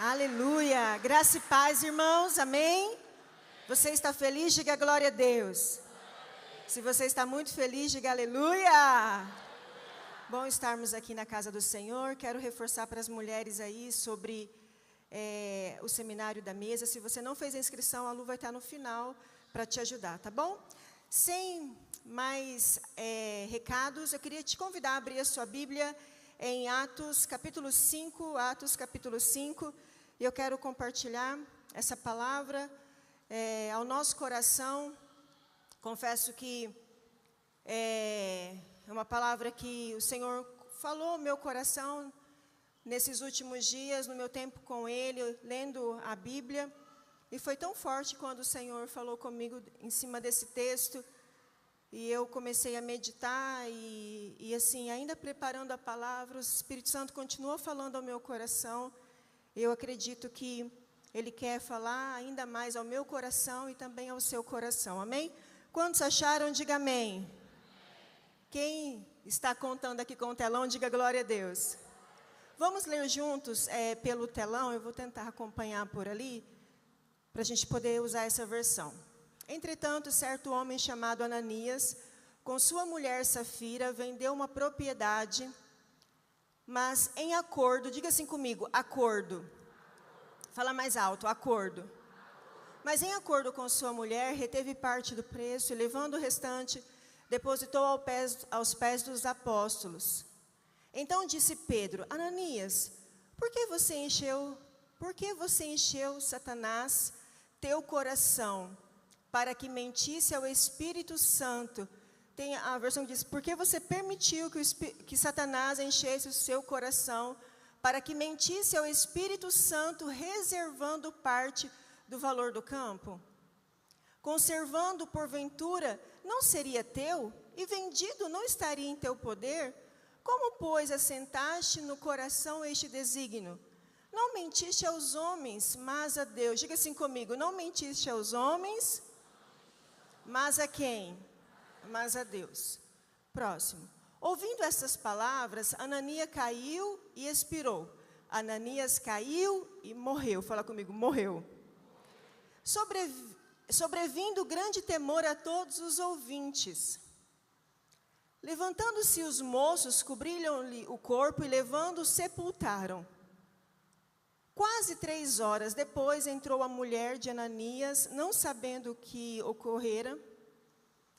Aleluia. Graça e paz, irmãos. Amém? Você está feliz? Diga glória a Deus. Se você está muito feliz, diga aleluia. Bom estarmos aqui na casa do Senhor. Quero reforçar para as mulheres aí sobre o seminário da mesa. Se você não fez a inscrição, a Lu vai estar no final para te ajudar, tá bom? Sem mais recados, eu queria te convidar a abrir a sua Bíblia em Atos capítulo 5, e eu quero compartilhar essa palavra ao nosso coração. Confesso que é uma palavra que o Senhor falou ao meu coração nesses últimos dias, no meu tempo com Ele, lendo a Bíblia. E foi tão forte quando o Senhor falou comigo em cima desse texto. E eu comecei a meditar e assim, ainda preparando a palavra, o Espírito Santo continua falando ao meu coração. Eu acredito que Ele quer falar ainda mais ao meu coração e também ao seu coração. Amém? Quantos acharam? Diga amém. Quem está contando aqui com o telão, diga glória a Deus. Vamos ler juntos pelo telão, eu vou tentar acompanhar por ali, para a gente poder usar essa versão. Entretanto, certo homem chamado Ananias, com sua mulher Safira, vendeu uma propriedade, mas em acordo, diga assim comigo, acordo. Fala mais alto, acordo. Mas em acordo com sua mulher, reteve parte do preço e, levando o restante, depositou aos pés dos apóstolos. Então disse Pedro: Ananias, por que você encheu, Satanás, teu coração, para que mentisse ao Espírito Santo? Tem a versão que diz: por que você permitiu que Satanás enchesse o seu coração, para que mentisse ao Espírito Santo, reservando parte do valor do campo? Conservando, porventura, não seria teu? E vendido, não estaria em teu poder? Como, pois, assentaste no coração este desígnio? Não mentiste aos homens, mas a Deus. Diga assim comigo: não mentiste aos homens, mas a quem? Mas a Deus. Próximo. Ouvindo essas palavras, Ananias caiu e expirou. Ananias caiu e morreu. Fala comigo, morreu. Sobrevindo grande temor a todos os ouvintes. Levantando-se os moços, cobriram-lhe o corpo e, levando-o, sepultaram. Quase 3 horas depois, entrou a mulher de Ananias, não sabendo o que ocorrera.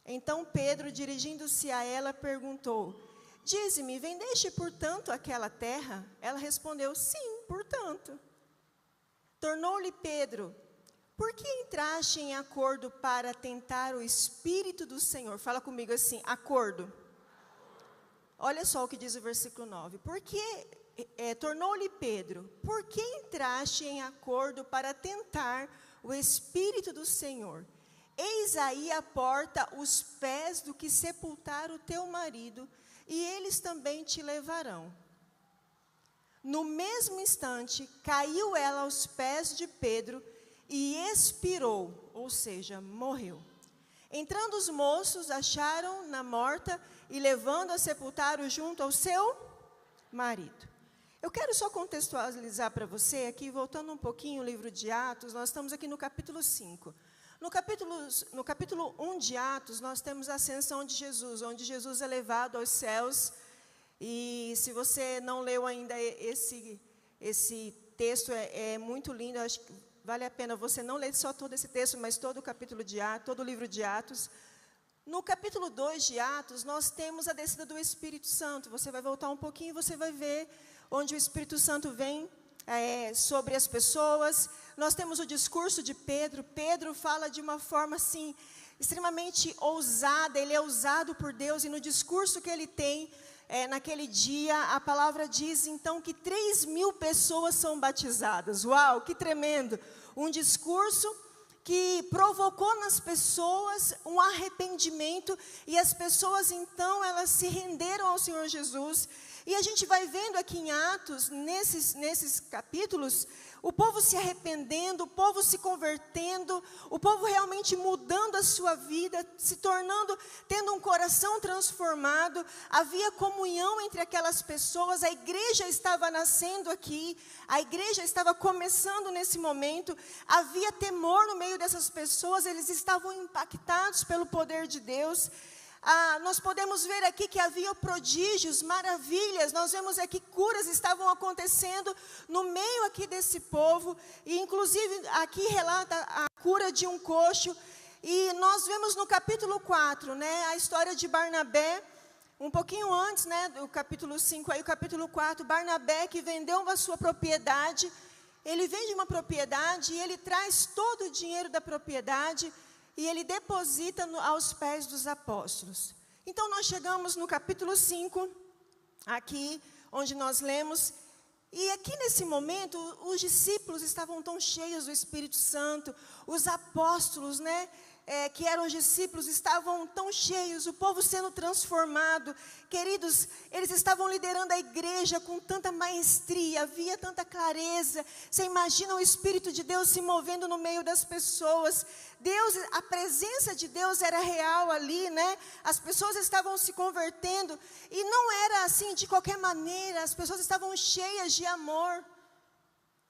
Então Pedro, dirigindo-se a ela, perguntou: dize-me, vendeste portanto aquela terra? Ela respondeu: sim, portanto. Tornou-lhe Pedro: por que entraste em acordo para tentar o Espírito do Senhor? Fala comigo assim, acordo. Olha só o que diz o versículo 9. Tornou-lhe Pedro: por que entraste em acordo para tentar o Espírito do Senhor? Eis aí a porta os pés do que sepultaram o teu marido, e eles também te levarão. No mesmo instante, caiu ela aos pés de Pedro e expirou, ou seja, morreu. Entrando os moços, acharam-na morta e, levando-a, sepultaram junto ao seu marido. Eu quero só contextualizar para você aqui, voltando um pouquinho o livro de Atos, nós estamos aqui no capítulo 5. No capítulo 1 de Atos, nós temos a ascensão de Jesus, onde Jesus é levado aos céus. E se você não leu ainda esse texto, é muito lindo. Eu acho que vale a pena você não ler só todo esse texto, mas todo o capítulo de Atos, todo o livro de Atos. No capítulo 2 de Atos, nós temos a descida do Espírito Santo. Você vai voltar um pouquinho e você vai ver onde o Espírito Santo vem sobre as pessoas. Nós temos o discurso de Pedro. Pedro fala de uma forma assim, extremamente ousada. Ele é usado por Deus, e no discurso que ele tem naquele dia, a palavra diz então que 3.000 pessoas são batizadas. Uau, que tremendo! Um discurso que provocou nas pessoas um arrependimento, e as pessoas então, elas se renderam ao Senhor Jesus. E a gente vai vendo aqui em Atos, nesses capítulos, o povo se arrependendo, o povo se convertendo, o povo realmente mudando a sua vida, se tornando, tendo um coração transformado. Havia comunhão entre aquelas pessoas, a igreja estava nascendo aqui, a igreja estava começando nesse momento, havia temor no meio dessas pessoas, eles estavam impactados pelo poder de Deus. Nós podemos ver aqui que havia prodígios, maravilhas, nós vemos aqui curas estavam acontecendo no meio aqui desse povo, e inclusive aqui relata a cura de um coxo, e nós vemos no capítulo 4, né, a história de Barnabé, um pouquinho antes, né, do capítulo 5, aí o capítulo 4, Barnabé que vendeu a sua propriedade, ele vende uma propriedade e ele traz todo o dinheiro da propriedade, e ele deposita aos pés dos apóstolos. Então, nós chegamos no capítulo 5, aqui, onde nós lemos, e aqui nesse momento, os discípulos estavam tão cheios do Espírito Santo, os apóstolos, né, que eram os discípulos, estavam tão cheios, o povo sendo transformado. Queridos, eles estavam liderando a igreja com tanta maestria, havia tanta clareza. Você imagina o Espírito de Deus se movendo no meio das pessoas. Deus, a presença de Deus era real ali, né? As pessoas estavam se convertendo, e não era assim de qualquer maneira, as pessoas estavam cheias de amor.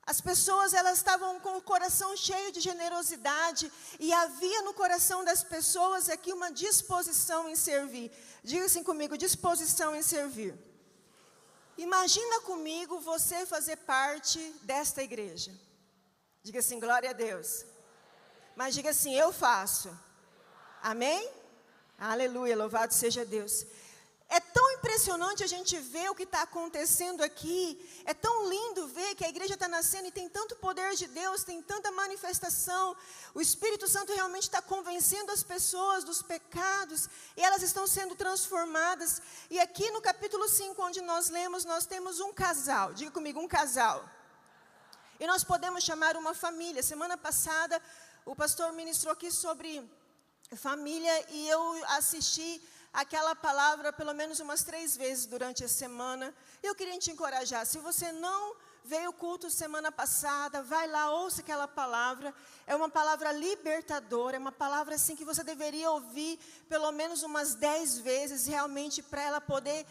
As pessoas, elas estavam com o coração cheio de generosidade, e havia no coração das pessoas aqui uma disposição em servir. Diga assim comigo, disposição em servir. Imagina comigo você fazer parte desta igreja. Diga assim, glória a Deus. Mas diga assim, eu faço. Amém? Aleluia, louvado seja Deus. É tão impressionante a gente ver o que está acontecendo aqui. É tão lindo ver que a igreja está nascendo e tem tanto poder de Deus, tem tanta manifestação. O Espírito Santo realmente está convencendo as pessoas dos pecados, e elas estão sendo transformadas. E aqui no capítulo 5, onde nós lemos, nós temos um casal. Diga comigo, um casal. E nós podemos chamar uma família. Semana passada, o pastor ministrou aqui sobre família, e eu assisti aquela palavra pelo menos umas 3 vezes durante a semana. Eu queria te encorajar, se você não veio o culto semana passada, vai lá, ouça aquela palavra. É uma palavra libertadora, é uma palavra assim que você deveria ouvir pelo menos umas 10 vezes, realmente, para ela poder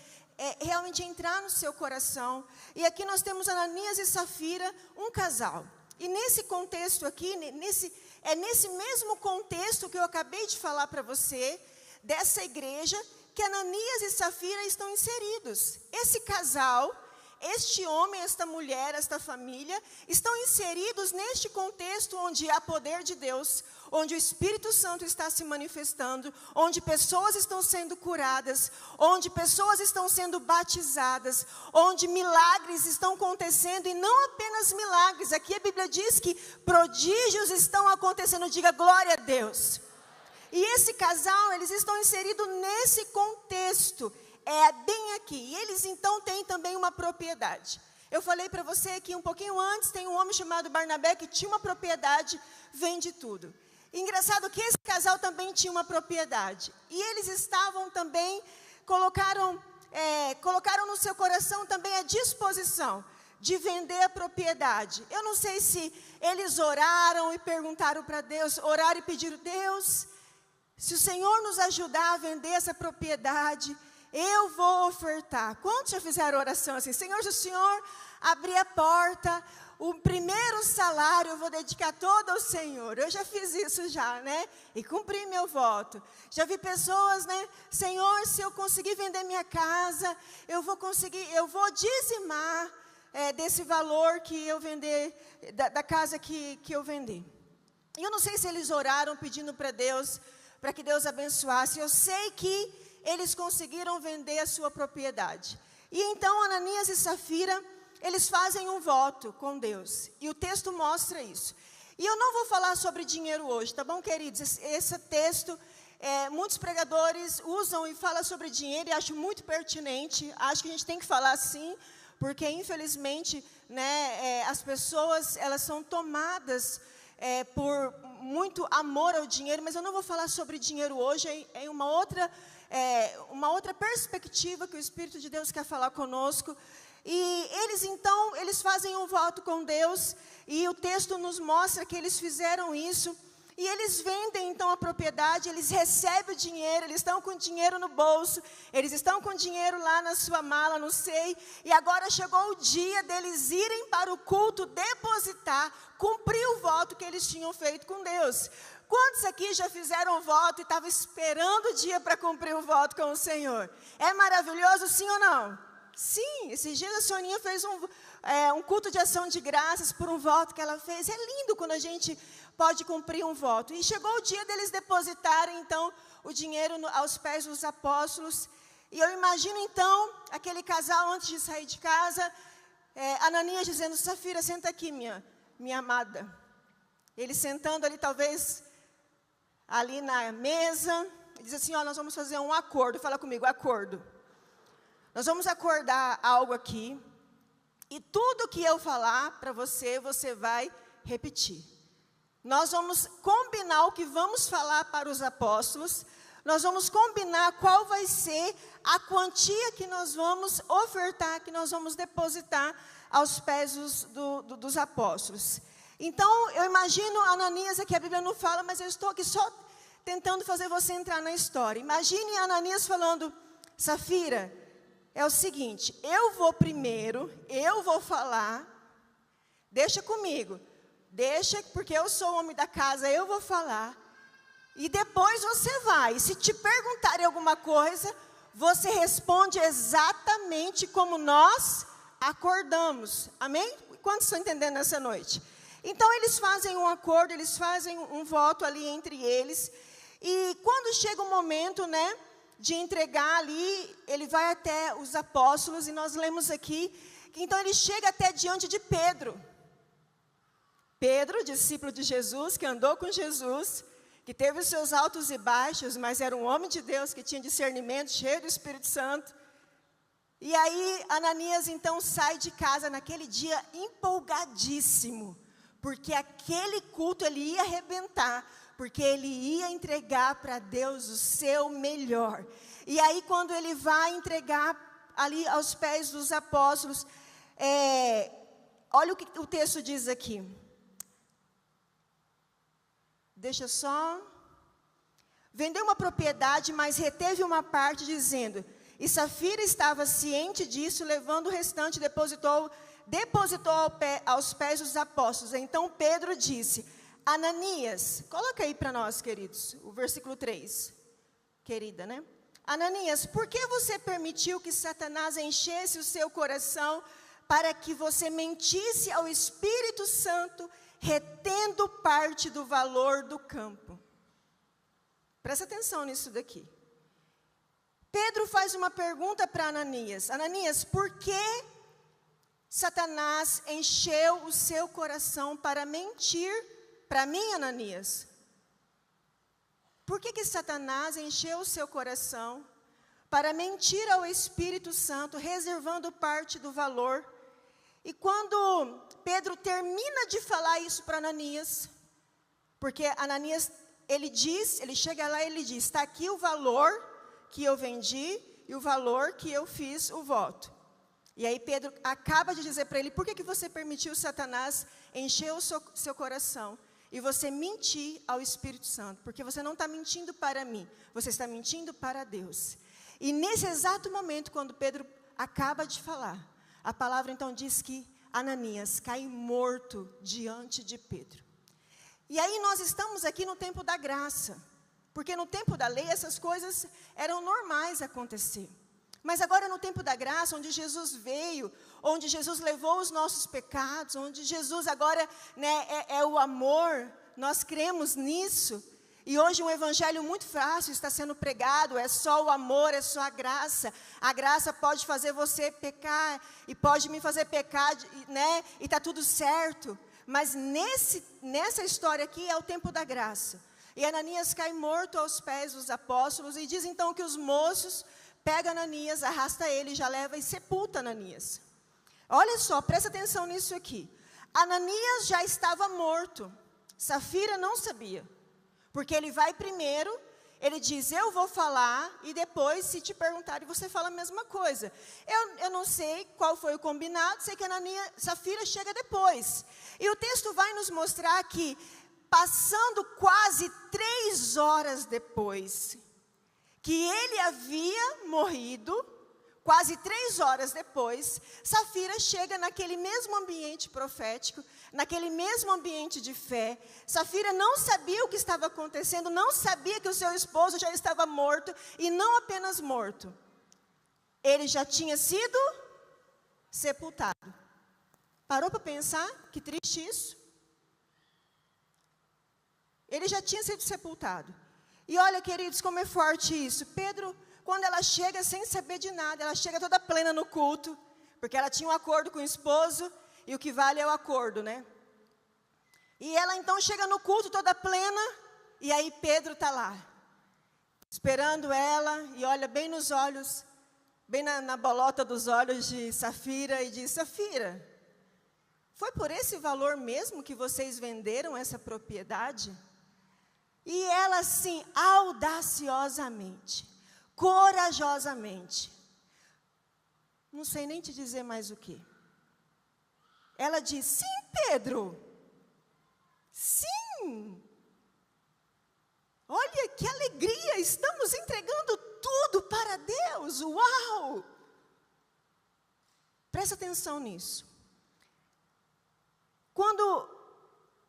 realmente entrar no seu coração. E aqui nós temos Ananias e Safira, um casal. E nesse contexto aqui, nesse mesmo contexto que eu acabei de falar para você, dessa igreja, que Ananias e Safira estão inseridos. Esse casal, este homem, esta mulher, esta família, estão inseridos neste contexto onde há poder de Deus, onde o Espírito Santo está se manifestando, onde pessoas estão sendo curadas, onde pessoas estão sendo batizadas, onde milagres estão acontecendo, e não apenas milagres. Aqui a Bíblia diz que prodígios estão acontecendo. Diga glória a Deus. E esse casal, eles estão inseridos nesse contexto, bem aqui. E eles então têm também uma propriedade. Eu falei para você que um pouquinho antes tem um homem chamado Barnabé que tinha uma propriedade, vende tudo. E engraçado que esse casal também tinha uma propriedade. E eles estavam também, colocaram no seu coração também a disposição de vender a propriedade. Eu não sei se eles oraram e perguntaram para Deus, oraram e pediram, Deus, se o Senhor nos ajudar a vender essa propriedade, eu vou ofertar. Quantos já fizeram oração assim? Senhor, se o Senhor abrir a porta, o primeiro salário eu vou dedicar todo ao Senhor. Eu já fiz isso já, né? E cumpri meu voto. Já vi pessoas, né? Senhor, se eu conseguir vender minha casa, eu vou dizimar desse valor que eu vender, da casa que eu vender. E eu não sei se eles oraram pedindo para Deus, para que Deus abençoasse. Eu sei que eles conseguiram vender a sua propriedade. E então Ananias e Safira, eles fazem um voto com Deus. E o texto mostra isso. E eu não vou falar sobre dinheiro hoje, tá bom, queridos? Esse texto, muitos pregadores usam e falam sobre dinheiro, e acho muito pertinente. Acho que a gente tem que falar sim, porque infelizmente, né, as pessoas, elas são tomadas por muito amor ao dinheiro, mas eu não vou falar sobre dinheiro hoje, é uma outra perspectiva que o Espírito de Deus quer falar conosco. E eles fazem um voto com Deus, e o texto nos mostra que eles fizeram isso, e eles vendem então a propriedade, eles recebem o dinheiro, eles estão com dinheiro no bolso, eles estão com dinheiro lá na sua mala, não sei, e agora chegou o dia deles irem para o culto, depositar, cumprir o voto que eles tinham feito com Deus. Quantos aqui já fizeram o voto e estavam esperando o dia para cumprir o voto com o Senhor? É maravilhoso, sim ou não? Sim, esses dias a Soninha fez um culto de ação de graças por um voto que ela fez. É lindo quando a gente pode cumprir um voto. E chegou o dia deles depositarem, então, o dinheiro aos pés dos apóstolos. E eu imagino, então, aquele casal antes de sair de casa, Ananias dizendo: Safira, senta aqui, minha amada. Ele sentando ali, talvez, ali na mesa, diz assim: ó, nós vamos fazer um acordo. Fala comigo, acordo. Nós vamos acordar algo aqui, e tudo que eu falar para você, você vai repetir. Nós vamos combinar o que vamos falar para os apóstolos, nós vamos combinar qual vai ser a quantia que nós vamos ofertar, que nós vamos depositar aos pés dos apóstolos. Então, eu imagino Ananias, aqui a Bíblia não fala, mas eu estou aqui só tentando fazer você entrar na história. Imagine Ananias falando: Safira, é o seguinte, eu vou primeiro, eu vou falar, deixa comigo, deixa, porque eu sou o homem da casa, eu vou falar, e depois você vai. E se te perguntarem alguma coisa, você responde exatamente como nós acordamos. Amém? Quantos estão entendendo nessa noite? Então, eles fazem um acordo, eles fazem um voto ali entre eles, e quando chega o momento, né, de entregar ali, ele vai até os apóstolos, e nós lemos aqui, que então ele chega até diante de Pedro. Pedro, discípulo de Jesus, que andou com Jesus, que teve os seus altos e baixos, mas era um homem de Deus, que tinha discernimento, cheio do Espírito Santo. E aí, Ananias então sai de casa naquele dia empolgadíssimo, porque aquele culto ele ia arrebentar, porque ele ia entregar para Deus o seu melhor. E aí, quando ele vai entregar ali aos pés dos apóstolos, olha o que o texto diz aqui. Deixa só. Vendeu uma propriedade, mas reteve uma parte, dizendo: e Safira estava ciente disso, levando o restante, depositou aos pés dos apóstolos. Então Pedro disse: Ananias, coloca aí para nós, queridos, o versículo 3, querida, né? Ananias, por que você permitiu que Satanás enchesse o seu coração para que você mentisse ao Espírito Santo, retendo parte do valor do campo? Presta atenção nisso daqui. Pedro faz uma pergunta para Ananias. Ananias, por que Satanás encheu o seu coração para mentir para mim, Ananias? Por que Satanás encheu o seu coração para mentir ao Espírito Santo, reservando parte do valor? E quando Pedro termina de falar isso para Ananias, porque Ananias, ele chega lá e ele diz: está aqui o valor que eu vendi e o valor que eu fiz o voto. E aí Pedro acaba de dizer para ele: por que você permitiu Satanás encher o seu coração e você mentir ao Espírito Santo? Porque você não está mentindo para mim, você está mentindo para Deus. E nesse exato momento, quando Pedro acaba de falar, a palavra então diz que Ananias cai morto diante de Pedro. E aí nós estamos aqui no tempo da graça, porque no tempo da lei essas coisas eram normais acontecer. Mas agora no tempo da graça, onde Jesus veio, onde Jesus levou os nossos pecados, onde Jesus agora, né, é o amor, nós cremos nisso. E hoje um evangelho muito fácil está sendo pregado, é só o amor, é só a graça. A graça pode fazer você pecar, e pode me fazer pecar, né, e está tudo certo. Mas nessa história aqui é o tempo da graça. E Ananias cai morto aos pés dos apóstolos, e diz então que os moços pegam Ananias, arrasta ele, já leva e sepulta Ananias. Olha só, presta atenção nisso aqui. Ananias já estava morto. Safira não sabia, porque ele vai primeiro, ele diz, eu vou falar, e depois, se te perguntarem, você fala a mesma coisa. Eu não sei qual foi o combinado, sei que Safira chega depois. E o texto vai nos mostrar que, passando quase 3 horas depois, que ele havia morrido, quase 3 horas depois, Safira chega naquele mesmo ambiente profético, naquele mesmo ambiente de fé. Safira não sabia o que estava acontecendo, não sabia que o seu esposo já estava morto, e não apenas morto, ele já tinha sido sepultado. Parou para pensar? Que triste isso. Ele já tinha sido sepultado. E olha, queridos, como é forte isso. Pedro, quando ela chega sem saber de nada, ela chega toda plena no culto, porque ela tinha um acordo com o esposo, e o que vale é o acordo, né? E ela então chega no culto toda plena, e aí Pedro está lá, esperando ela, e olha bem nos olhos, bem na bolota dos olhos de Safira, e diz, Safira, foi por esse valor mesmo que vocês venderam essa propriedade? E ela assim, audaciosamente, corajosamente, não sei nem te dizer mais o que. Ela diz, sim, Pedro, sim. Olha que alegria, estamos entregando tudo para Deus, uau. Presta atenção nisso. Quando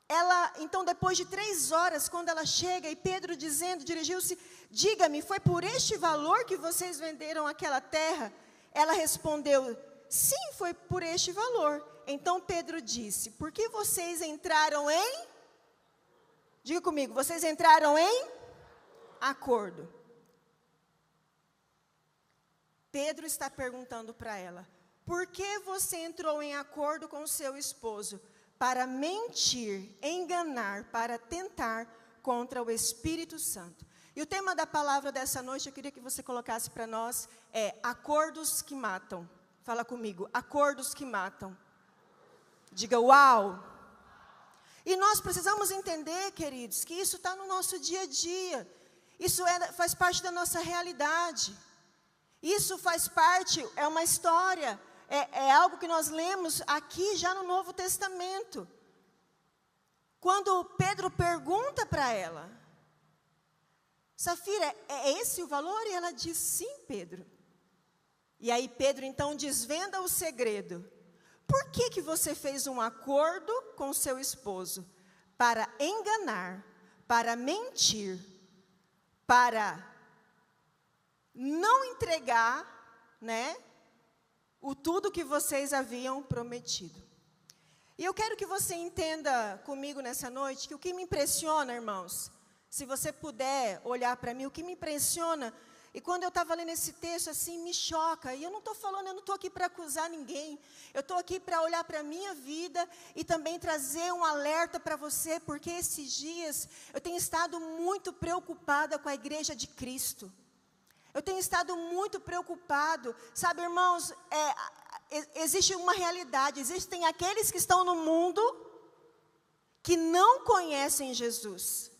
ela, então depois de 3 horas, quando ela chega e Pedro dirigiu-se, diga-me, foi por este valor que vocês venderam aquela terra? Ela respondeu, sim, foi por este valor. Então Pedro disse, por que vocês entraram em? Diga comigo, vocês entraram em acordo. Pedro está perguntando para ela, por que você entrou em acordo com o seu esposo? Para mentir, enganar, para tentar contra o Espírito Santo. E o tema da palavra dessa noite, eu queria que você colocasse para nós, é acordos que matam. Fala comigo, acordos que matam. Diga, uau! E nós precisamos entender, queridos, que isso está no nosso dia a dia. Isso faz parte da nossa realidade. Isso faz parte, é uma história, é algo que nós lemos aqui já no Novo Testamento. Quando Pedro pergunta para ela, Safira, é esse o valor? E ela diz, sim, Pedro. E aí Pedro então desvenda o segredo. Por que você fez um acordo com seu esposo? Para enganar, para mentir, para não entregar, né, o tudo que vocês haviam prometido. E eu quero que você entenda comigo nessa noite que o que me impressiona, irmãos, se você puder olhar para mim, o que me impressiona, e quando eu estava lendo esse texto, assim, me choca, e eu não estou falando, eu não estou aqui para acusar ninguém, eu estou aqui para olhar para a minha vida, e também trazer um alerta para você, porque esses dias, eu tenho estado muito preocupada com a igreja de Cristo, eu tenho estado muito preocupado, sabe, irmãos, existe uma realidade, existem aqueles que estão no mundo, que não conhecem Jesus,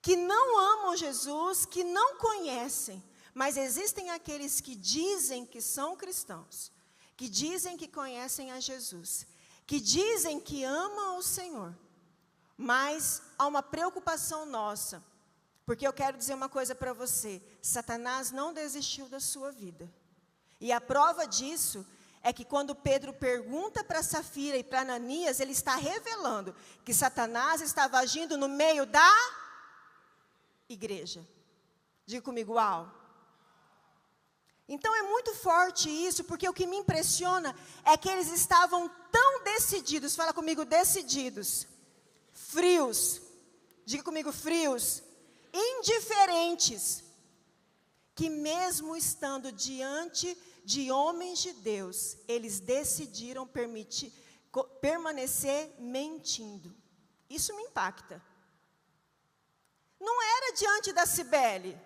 que não amam Jesus, que não conhecem, mas existem aqueles que dizem que são cristãos, que dizem que conhecem a Jesus, que dizem que amam o Senhor, mas há uma preocupação nossa, porque eu quero dizer uma coisa para você, Satanás não desistiu da sua vida, e a prova disso é que quando Pedro pergunta para Safira e para Ananias, ele está revelando que Satanás estava agindo no meio da igreja. Diga comigo, uau. Então é muito forte isso, porque o que me impressiona é que eles estavam tão decididos, fala comigo, decididos, frios, diga comigo, frios, indiferentes, que mesmo estando diante de homens de Deus, eles decidiram permanecer mentindo. Isso me impacta. Não era diante da Cibele.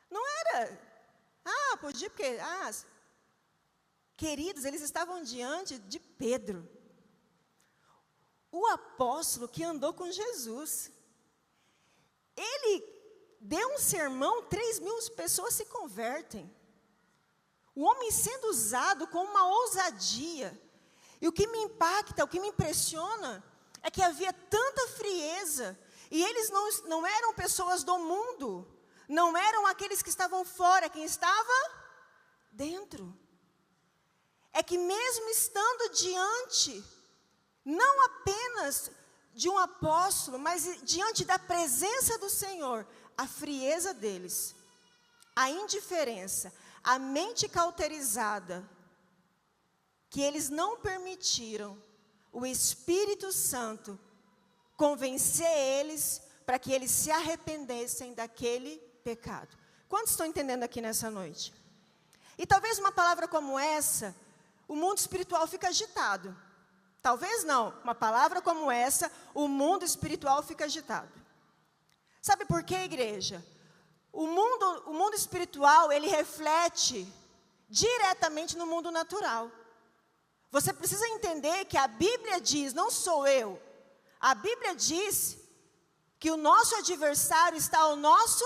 Não era. Podia porque... queridos, eles estavam diante de Pedro. O apóstolo que andou com Jesus. Ele deu um sermão, 3.000 pessoas se convertem. O homem sendo usado com uma ousadia. E o que me impacta, o que me impressiona, é que havia tanta frieza. E eles não eram pessoas do mundo. Não eram aqueles que estavam fora, quem estava dentro. É que mesmo estando diante, não apenas de um apóstolo, mas diante da presença do Senhor, a frieza deles, a indiferença, a mente cauterizada, que eles não permitiram o Espírito Santo convencer eles para que eles se arrependessem daquele pecado. Quantos estão entendendo aqui nessa noite? E talvez uma palavra como essa, o mundo espiritual fica agitado. Talvez não, uma palavra como essa, o mundo espiritual fica agitado. Sabe por quê, igreja? O mundo espiritual, ele reflete diretamente no mundo natural. Você precisa entender que a Bíblia diz, não sou eu, a Bíblia diz que o nosso adversário está ao nosso...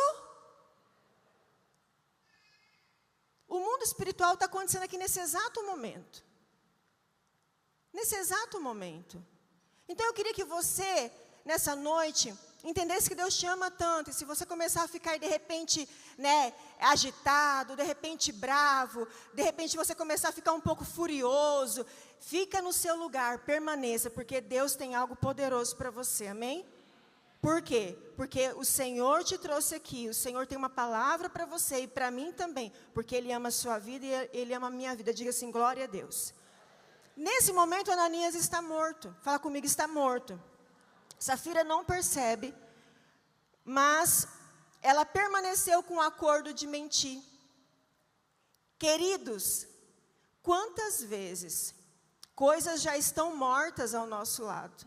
O mundo espiritual está acontecendo aqui nesse exato momento. Nesse exato momento. Então eu queria que você, nessa noite, entendesse que Deus te ama tanto. E se você começar a ficar de repente, agitado, de repente bravo, de repente você começar a ficar um pouco furioso, fica no seu lugar, permaneça, porque Deus tem algo poderoso para você, amém? Por quê? Porque o Senhor te trouxe aqui, o Senhor tem uma palavra para você e para mim também, porque Ele ama a sua vida e Ele ama a minha vida. Diga assim, glória a Deus. Nesse momento, Ananias está morto. Fala comigo, está morto. Safira não percebe, mas ela permaneceu com o acordo de mentir. Queridos, quantas vezes coisas já estão mortas ao nosso lado,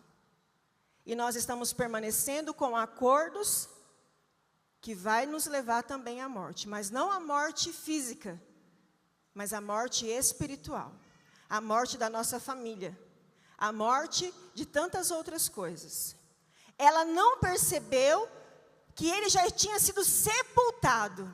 e nós estamos permanecendo com acordos que vai nos levar também à morte, mas não a morte física, mas a morte espiritual. A morte da nossa família, a morte de tantas outras coisas. Ela não percebeu que ele já tinha sido sepultado.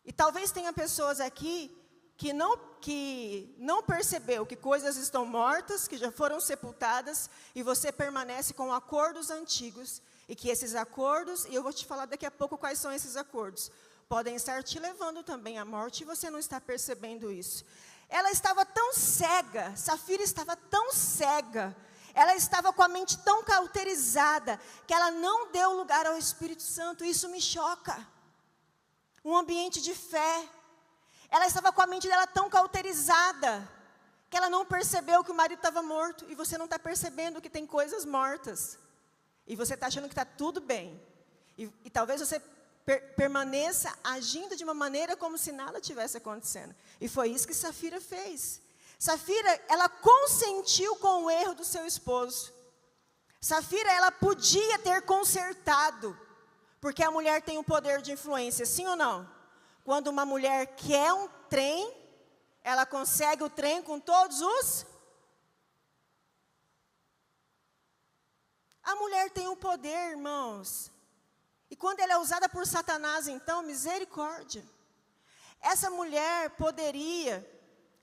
E talvez tenha pessoas aqui que não percebeu que coisas estão mortas, que já foram sepultadas, e você permanece com acordos antigos, e que esses acordos, e eu vou te falar daqui a pouco quais são esses acordos, podem estar te levando também à morte, e você não está percebendo isso. Ela estava tão cega, Safira estava tão cega, ela estava com a mente tão cauterizada, que ela não deu lugar ao Espírito Santo. Isso me choca. Um ambiente de fé. Ela estava com a mente dela tão cauterizada, que ela não percebeu que o marido estava morto, e você não está percebendo que tem coisas mortas, e você está achando que está tudo bem, e talvez você permaneça agindo de uma maneira como se nada tivesse acontecendo. E foi isso que Safira fez. Safira, ela consentiu com o erro do seu esposo. Safira, ela podia ter consertado, porque a mulher tem um poder de influência, sim ou não? Quando uma mulher quer um trem, ela consegue o trem com todos os... A mulher tem um poder, irmãos. E quando ela é usada por Satanás, então, misericórdia. Essa mulher poderia,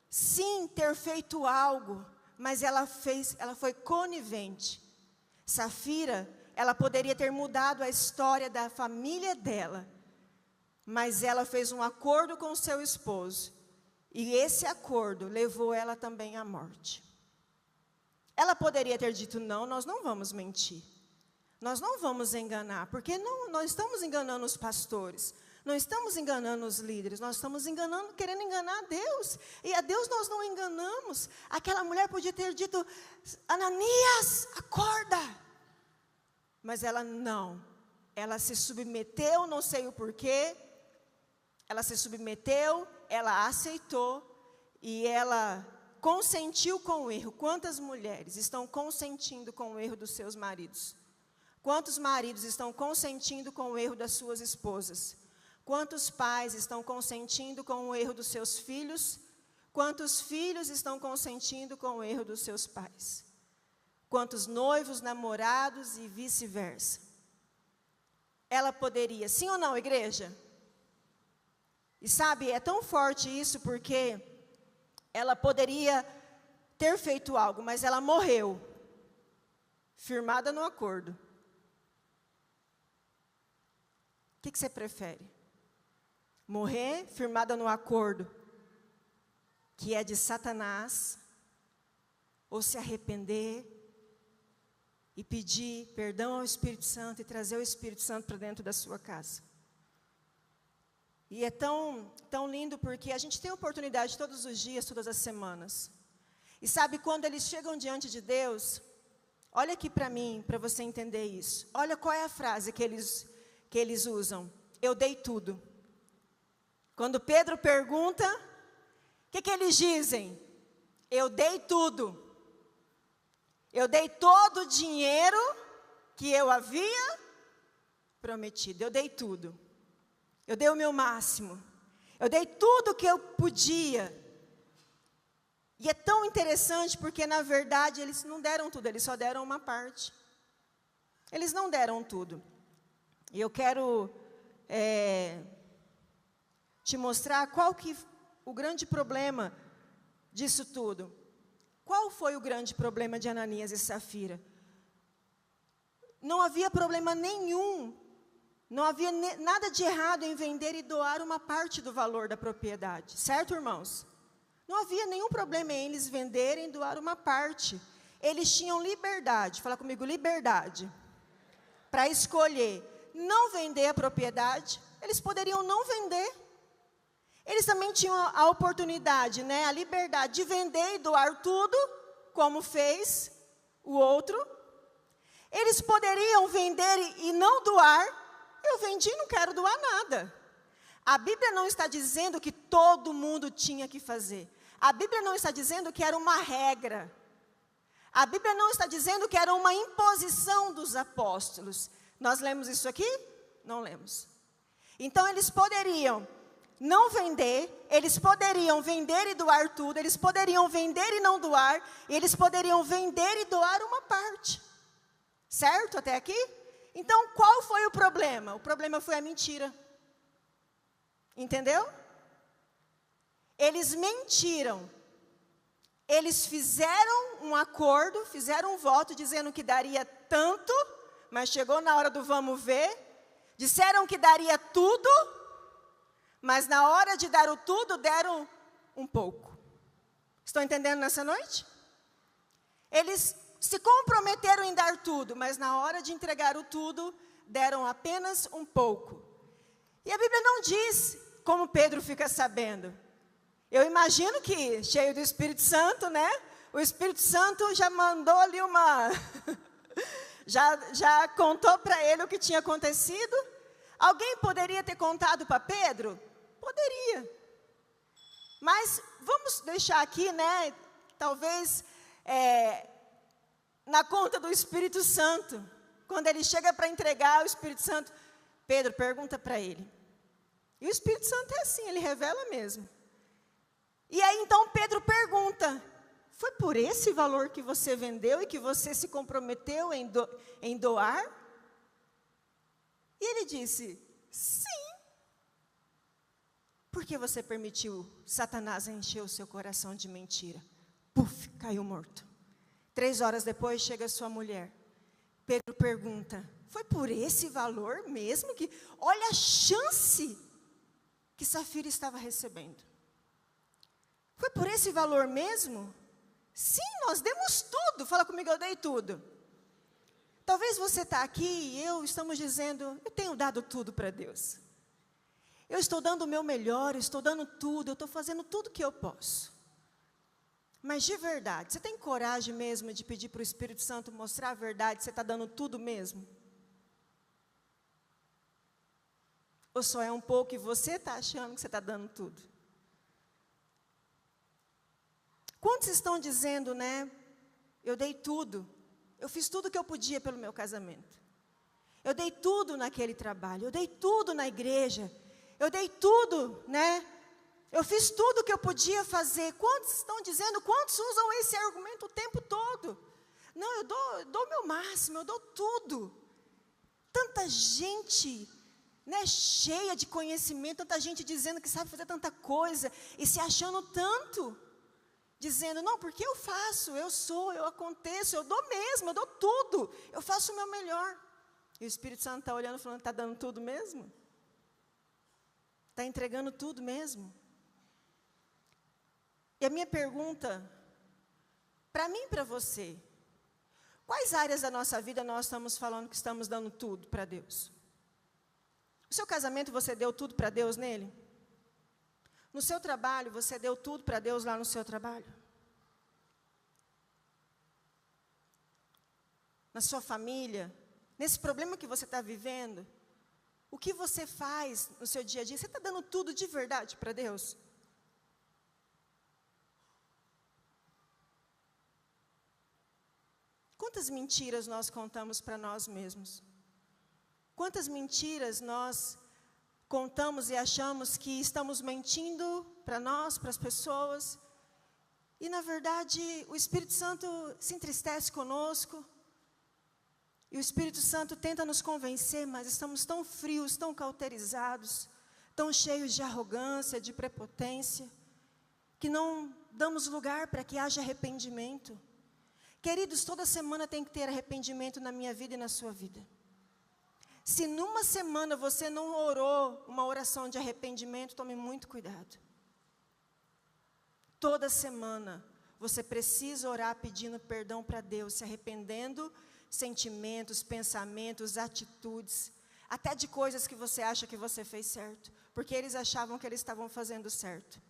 sim, ter feito algo, mas ela foi conivente. Safira, ela poderia ter mudado a história da família dela, mas ela fez um acordo com seu esposo, e esse acordo levou ela também à morte. Ela poderia ter dito, não, nós não vamos mentir. Nós não vamos enganar, porque não estamos enganando os pastores, não estamos enganando os líderes, nós estamos querendo enganar a Deus, e a Deus nós não enganamos. Aquela mulher podia ter dito, Ananias, acorda, mas ela não, ela se submeteu, não sei o porquê, ela se submeteu, ela aceitou, e ela consentiu com o erro. Quantas mulheres estão consentindo com o erro dos seus maridos? Quantos maridos estão consentindo com o erro das suas esposas? Quantos pais estão consentindo com o erro dos seus filhos? Quantos filhos estão consentindo com o erro dos seus pais? quanto os noivos, namorados e vice-versa. Ela poderia, sim ou não, igreja? E sabe, é tão forte isso porque ela poderia ter feito algo, mas ela morreu, firmada no acordo. O que você prefere? Morrer firmada no acordo, que é de Satanás, ou se arrepender e pedir perdão ao Espírito Santo e trazer o Espírito Santo para dentro da sua casa? E é tão lindo porque a gente tem oportunidade todos os dias, todas as semanas. E sabe, quando eles chegam diante de Deus, olha aqui para mim, para você entender isso. Olha qual é a frase que eles usam. Eu dei tudo. Quando Pedro pergunta, o que eles dizem? Eu dei tudo. Eu dei todo o dinheiro que eu havia prometido. Eu dei tudo. Eu dei o meu máximo. Eu dei tudo o que eu podia. E é tão interessante porque, na verdade, eles não deram tudo, eles só deram uma parte. Eles não deram tudo. E eu quero te mostrar qual que o grande problema disso tudo. Qual foi o grande problema de Ananias e Safira? Não havia problema nenhum. Não havia nada de errado em vender e doar uma parte do valor da propriedade. Certo, irmãos? Não havia nenhum problema em eles venderem e doar uma parte. Eles tinham liberdade, fala comigo, liberdade, para escolher não vender a propriedade. Eles poderiam não vender. Eles também tinham a oportunidade, a liberdade de vender e doar tudo, como fez o outro. Eles poderiam vender e não doar. Eu vendi e não quero doar nada. A Bíblia não está dizendo que todo mundo tinha que fazer. A Bíblia não está dizendo que era uma regra. A Bíblia não está dizendo que era uma imposição dos apóstolos. Nós lemos isso aqui? Não lemos. Então, eles poderiam não vender, eles poderiam vender e doar tudo, eles poderiam vender e não doar, e eles poderiam vender e doar uma parte. Certo até aqui? Então, qual foi o problema? O problema foi a mentira. Entendeu? Eles mentiram. Eles fizeram um acordo, fizeram um voto dizendo que daria tanto, mas chegou na hora do vamos ver. Disseram que daria tudo, mas na hora de dar o tudo, deram um pouco. Estão entendendo nessa noite? Eles se comprometeram em dar tudo, mas na hora de entregar o tudo, deram apenas um pouco. E a Bíblia não diz como Pedro fica sabendo. Eu imagino que, cheio do Espírito Santo, o Espírito Santo já mandou ali já contou para ele o que tinha acontecido. Alguém poderia ter contado para Pedro? Poderia. Mas vamos deixar aqui, talvez na conta do Espírito Santo. Quando ele chega para entregar o Espírito Santo, Pedro pergunta para ele. E o Espírito Santo é assim, ele revela mesmo. E aí então Pedro pergunta, foi por esse valor que você vendeu e que você se comprometeu em doar? E ele disse, sim. Por que você permitiu Satanás encher o seu coração de mentira? Puf, caiu morto. 3 horas depois chega sua mulher. Pedro pergunta, foi por esse valor mesmo que... Olha a chance que Safira estava recebendo. Foi por esse valor mesmo? Sim, nós demos tudo. Fala comigo, eu dei tudo. Talvez você está aqui e eu estamos dizendo, eu tenho dado tudo para Deus. Eu estou dando o meu melhor, eu estou dando tudo, eu estou fazendo tudo que eu posso. Mas de verdade, você tem coragem mesmo de pedir para o Espírito Santo mostrar a verdade, você está dando tudo mesmo? Ou só é um pouco e você está achando que você está dando tudo? Quantos estão dizendo, eu dei tudo, eu fiz tudo que eu podia pelo meu casamento. Eu dei tudo naquele trabalho, eu dei tudo na igreja, eu dei tudo, eu fiz tudo que eu podia fazer. Quantos estão dizendo, quantos usam esse argumento o tempo todo? Não, eu dou o meu máximo, eu dou tudo. Tanta gente, né, cheia de conhecimento, tanta gente dizendo que sabe fazer tanta coisa, e se achando tanto, dizendo, não, porque eu faço, eu sou, eu aconteço, eu dou mesmo, eu dou tudo, eu faço o meu melhor. E o Espírito Santo está olhando e falando, está dando tudo mesmo? Está entregando tudo mesmo? E a minha pergunta, para mim e para você, quais áreas da nossa vida nós estamos falando que estamos dando tudo para Deus? No seu casamento você deu tudo para Deus nele? No seu trabalho você deu tudo para Deus lá no seu trabalho? Na sua família? Nesse problema que você está vivendo? O que você faz no seu dia a dia? Você está dando tudo de verdade para Deus? Quantas mentiras nós contamos para nós mesmos? Quantas mentiras nós contamos e achamos que estamos mentindo para nós, para as pessoas? E, na verdade, o Espírito Santo se entristece conosco. E o Espírito Santo tenta nos convencer, mas estamos tão frios, tão cauterizados, tão cheios de arrogância, de prepotência, que não damos lugar para que haja arrependimento. Queridos, toda semana tem que ter arrependimento na minha vida e na sua vida. Se numa semana você não orou uma oração de arrependimento, tome muito cuidado. Toda semana você precisa orar pedindo perdão para Deus, se arrependendo sentimentos, pensamentos, atitudes, até de coisas que você acha que você fez certo, porque eles achavam que eles estavam fazendo certo.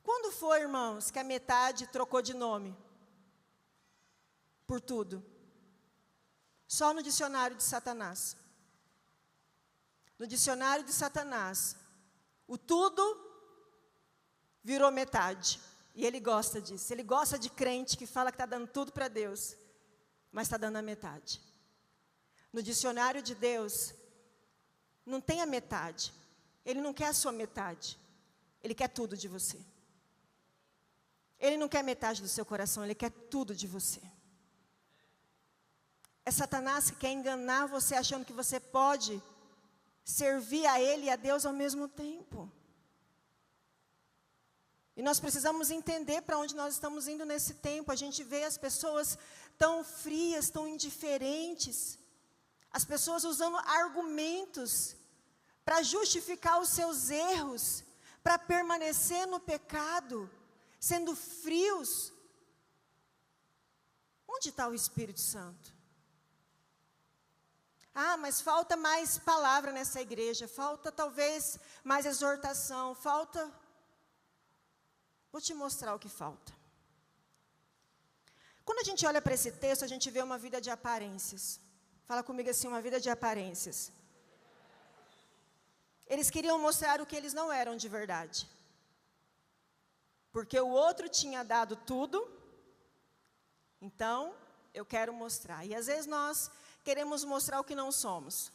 Quando foi, irmãos, que a metade trocou de nome? Por tudo. Só no dicionário de Satanás. No dicionário de Satanás, o tudo virou metade. E ele gosta disso. Ele gosta de crente que fala que está dando tudo para Deus, mas está dando a metade. No dicionário de Deus, não tem a metade. Ele não quer a sua metade. Ele quer tudo de você. Ele não quer metade do seu coração, ele quer tudo de você. É Satanás que quer enganar você achando que você pode servir a ele e a Deus ao mesmo tempo. E nós precisamos entender para onde nós estamos indo nesse tempo. A gente vê as pessoas tão frias, tão indiferentes. As pessoas usando argumentos para justificar os seus erros, para permanecer no pecado, sendo frios. Onde está o Espírito Santo? Ah, mas falta mais palavra nessa igreja, falta talvez mais exortação, falta... Vou te mostrar o que falta. Quando a gente olha para esse texto, a gente vê uma vida de aparências. Fala comigo assim, uma vida de aparências. Eles queriam mostrar o que eles não eram de verdade. Porque o outro tinha dado tudo, então eu quero mostrar. E às vezes nós queremos mostrar o que não somos.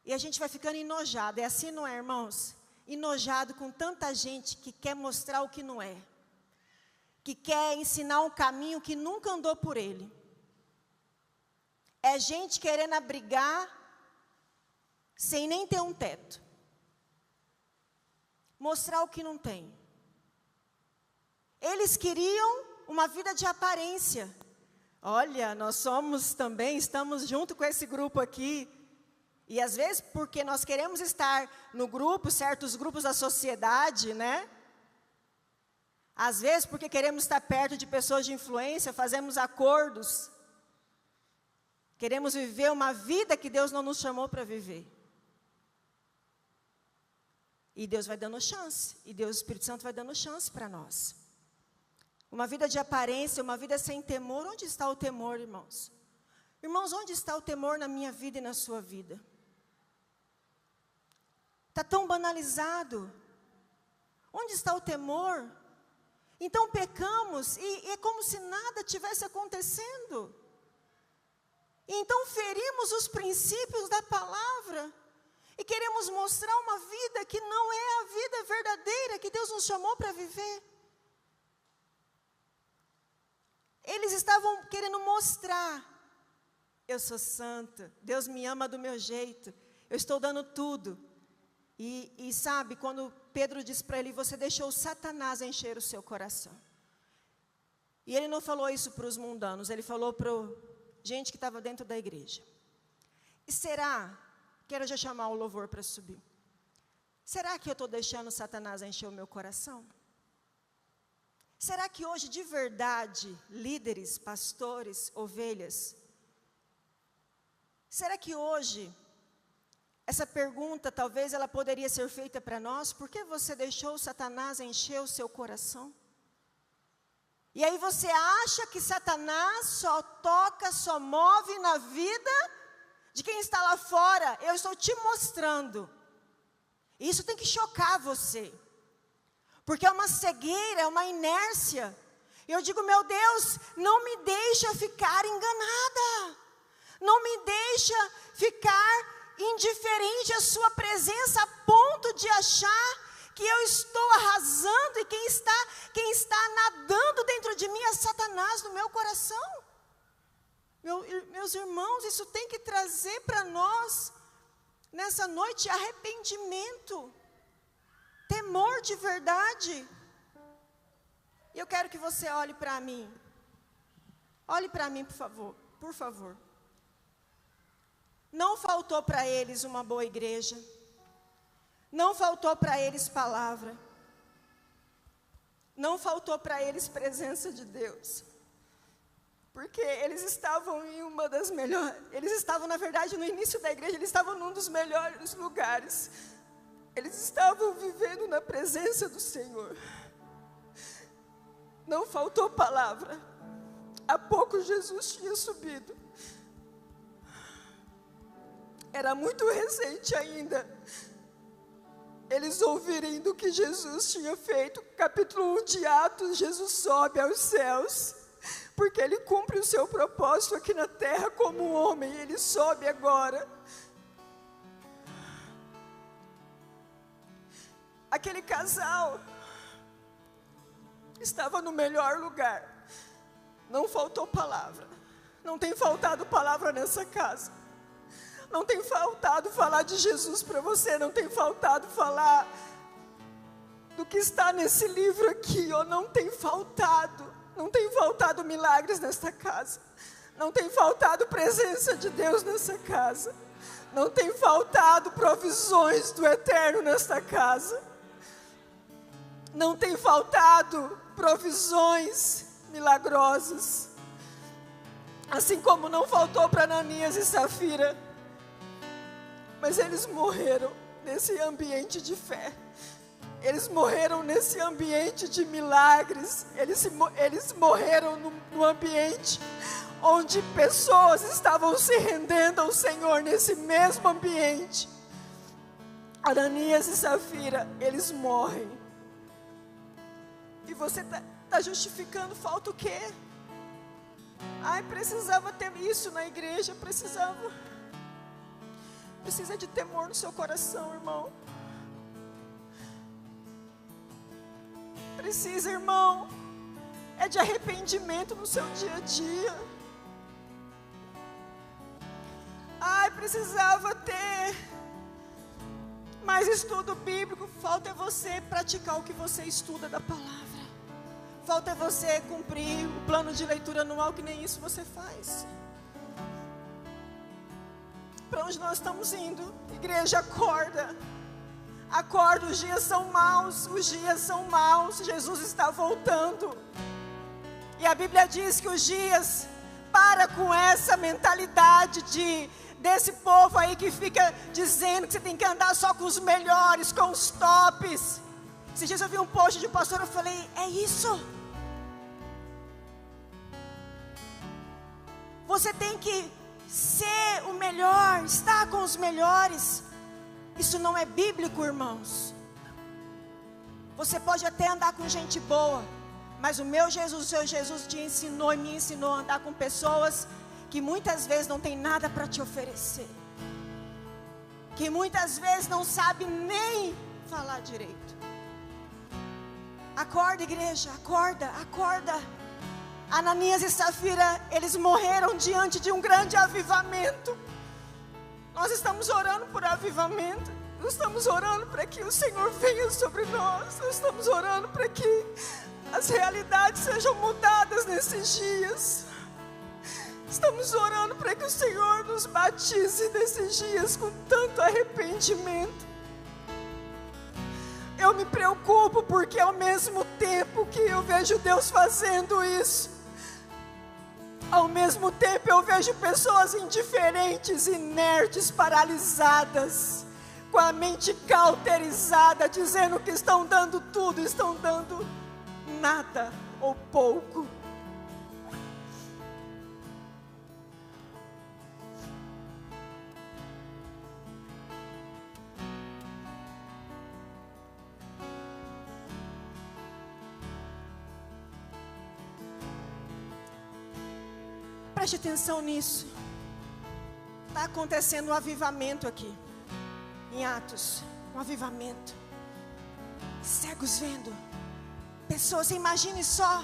E a gente vai ficando enojado. É assim, não é, irmãos? Enojado com tanta gente que quer mostrar o que não é. Que quer ensinar um caminho que nunca andou por ele. É gente querendo abrigar sem nem ter um teto. Mostrar o que não tem. Eles queriam uma vida de aparência. Olha, nós somos também, estamos junto com esse grupo aqui. E às vezes, porque nós queremos estar no grupo, certos grupos da sociedade, né? Às vezes, porque queremos estar perto de pessoas de influência, fazemos acordos. Queremos viver uma vida que Deus não nos chamou para viver. E Deus vai dando chance. E Deus, o Espírito Santo, vai dando chance para nós. Uma vida de aparência, uma vida sem temor. Onde está o temor, irmãos? Irmãos, onde está o temor na minha vida e na sua vida? Está tão banalizado. Onde está o temor? Então pecamos e é como se nada tivesse acontecendo. E então ferimos os princípios da palavra. E queremos mostrar uma vida que não é a vida verdadeira que Deus nos chamou para viver. Eles estavam querendo mostrar: eu sou santa, Deus me ama do meu jeito, eu estou dando tudo. E sabe, quando Pedro disse para ele: você deixou Satanás encher o seu coração. E ele não falou isso para os mundanos, ele falou para gente que estava dentro da igreja. E será, quero já chamar o louvor para subir, será que eu estou deixando Satanás encher o meu coração? Será que hoje, de verdade, líderes, pastores, ovelhas, será que hoje, essa pergunta talvez ela poderia ser feita para nós: por que você deixou Satanás encher o seu coração? E aí você acha que Satanás só toca, só move na vida de quem está lá fora? Eu estou te mostrando. Isso tem que chocar você. Porque é uma cegueira, é uma inércia. E eu digo: meu Deus, não me deixa ficar enganada. Não me deixa ficar indiferente à sua presença a ponto de achar que eu estou arrasando e quem está nadando dentro de mim é Satanás no meu coração. Meus irmãos, isso tem que trazer para nós, nessa noite, arrependimento, temor de verdade. E eu quero que você olhe para mim. Olhe para mim, por favor. Não faltou para eles uma boa igreja. Não faltou para eles palavra. Não faltou para eles presença de Deus. Porque eles estavam em uma das melhores, eles estavam, na verdade, no início da igreja, eles estavam num dos melhores lugares. Eles estavam vivendo na presença do Senhor. Não faltou palavra. Há pouco Jesus tinha subido. Era muito recente ainda eles ouvirem do que Jesus tinha feito. Capítulo 1 de Atos, Jesus sobe aos céus, porque Ele cumpre o seu propósito aqui na terra como homem. Ele sobe agora. Aquele casal estava no melhor lugar. Não faltou palavra. Não tem faltado palavra nessa casa. Não tem faltado falar de Jesus para você. Não tem faltado falar do que está nesse livro aqui. Ou não tem faltado. Não tem faltado milagres nesta casa. Não tem faltado presença de Deus nessa casa. Não tem faltado provisões do eterno nesta casa. Não tem faltado provisões milagrosas. Assim como não faltou para Ananias e Safira. Mas eles morreram nesse ambiente de fé. Eles morreram nesse ambiente de milagres. Eles morreram no ambiente onde pessoas estavam se rendendo ao Senhor. Nesse mesmo ambiente, Ananias e Safira, eles morrem. E você está justificando, falta o quê? Ai, precisava ter isso na igreja, precisava. Precisa de temor no seu coração, irmão. Precisa, irmão. É de arrependimento no seu dia a dia. Ai, precisava ter mais estudo bíblico. Falta é você praticar o que você estuda da palavra. Falta é você cumprir o plano de leitura anual, que nem isso você faz. Para onde nós estamos indo? Igreja, acorda. Acorda, os dias são maus. Os dias são maus. Jesus está voltando. E a Bíblia diz que os dias, para com essa mentalidade desse povo aí que fica dizendo que você tem que andar só com os melhores, com os tops. Esses dias eu vi um post de um pastor, eu falei: é isso. Você tem que ser o melhor, estar com os melhores. Isso não é bíblico, irmãos. Você pode até andar com gente boa, mas o meu Jesus, o seu Jesus te ensinou e me ensinou a andar com pessoas que muitas vezes não tem nada para te oferecer, que muitas vezes não sabe nem falar direito. Acorda, igreja, acorda, acorda. Ananias e Safira, eles morreram diante de um grande avivamento. Nós estamos orando por avivamento. Nós estamos orando para que o Senhor venha sobre nós. Nós estamos orando para que as realidades sejam mudadas nesses dias. Estamos orando para que o Senhor nos batize nesses dias com tanto arrependimento. Eu me preocupo porque ao mesmo tempo que eu vejo Deus fazendo isso, ao mesmo tempo eu vejo pessoas indiferentes, inertes, paralisadas, com a mente cauterizada, dizendo que estão dando tudo, estão dando nada ou pouco. Preste atenção nisso. Está acontecendo um avivamento aqui, em Atos, um avivamento. Cegos vendo, pessoas, você imagine só,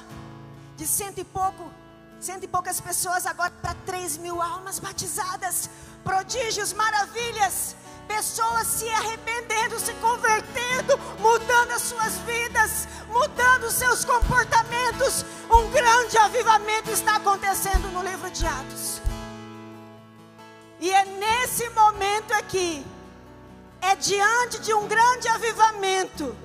de cento e poucas pessoas, agora para 3.000 almas batizadas, prodígios, maravilhas, pessoas se arrependendo, se convertendo, mudando as suas vidas, mudando os seus comportamentos. Um grande avivamento está acontecendo no livro de Atos. E é nesse momento aqui, é diante de um grande avivamento.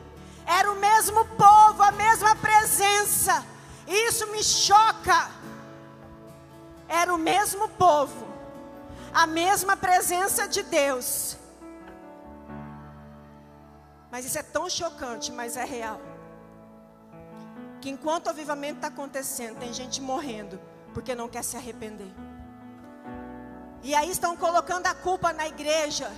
Era o mesmo povo, a mesma presença. Isso me choca. Era o mesmo povo, a mesma presença de Deus. Mas isso é tão chocante, mas é real. Que enquanto o avivamento está acontecendo, tem gente morrendo porque não quer se arrepender. E aí estão colocando a culpa na igreja.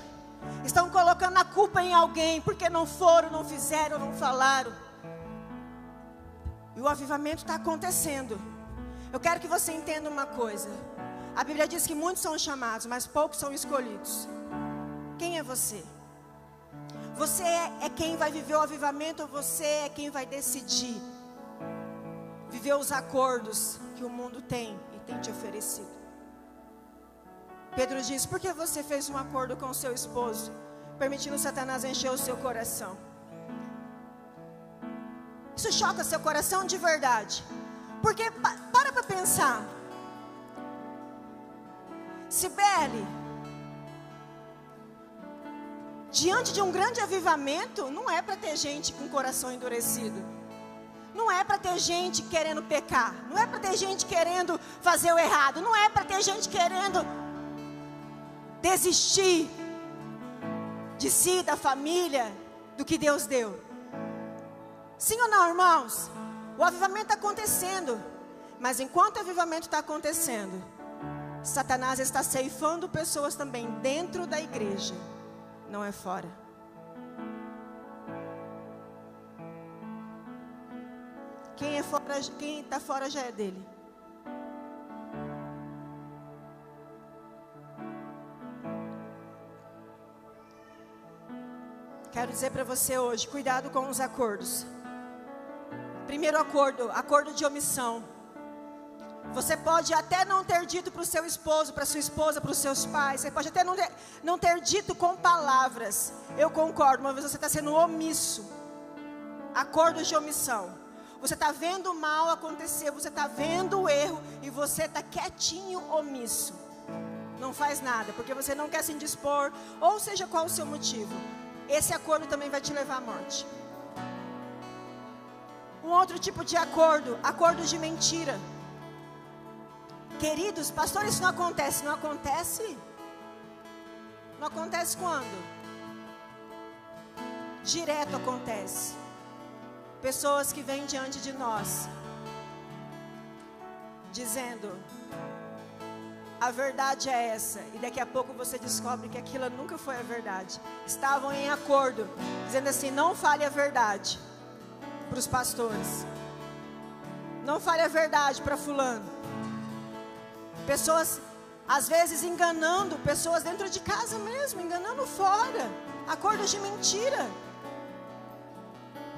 Estão colocando a culpa em alguém porque não foram, não fizeram, não falaram. E o avivamento está acontecendo. Eu quero que você entenda uma coisa. A Bíblia diz que muitos são chamados, mas poucos são escolhidos. Quem é você? Você é quem vai viver o avivamento, ou você é quem vai decidir viver os acordos que o mundo tem e tem te oferecido? Pedro diz: por que você fez um acordo com o seu esposo, permitindo Satanás encher o seu coração? Isso choca seu coração de verdade. Porque para pensar. Cibele, diante de um grande avivamento, não é para ter gente com o coração endurecido. Não é para ter gente querendo pecar. Não é para ter gente querendo fazer o errado. Não é para ter gente querendo desistir de si, da família, do que Deus deu. Sim ou não, irmãos? O avivamento está acontecendo. Mas enquanto o avivamento está acontecendo, Satanás está ceifando pessoas também dentro da igreja. Não é fora. Quem está fora já é dele. Quero dizer para você hoje, cuidado com os acordos. Primeiro acordo de omissão. Você pode até não ter dito para o seu esposo, para sua esposa, para os seus pais. Você pode até não ter dito com palavras. Eu concordo, mas você está sendo omisso. Acordos de omissão. Você está vendo o mal acontecer, você está vendo o erro e você está quietinho, omisso. Não faz nada, porque você não quer se indispor, ou seja qual o seu motivo. Esse acordo também vai te levar à morte. Um outro tipo de acordos de mentira. Queridos, pastor, isso não acontece. Não acontece? Não acontece quando? Direto acontece. Pessoas que vêm diante de nós, dizendo, a verdade é essa. E daqui a pouco você descobre que aquilo nunca foi a verdade. Estavam em acordo, dizendo assim, não fale a verdade para os pastores. Não fale a verdade para fulano. Pessoas, às vezes, enganando pessoas dentro de casa mesmo, enganando fora. Acordos de mentira.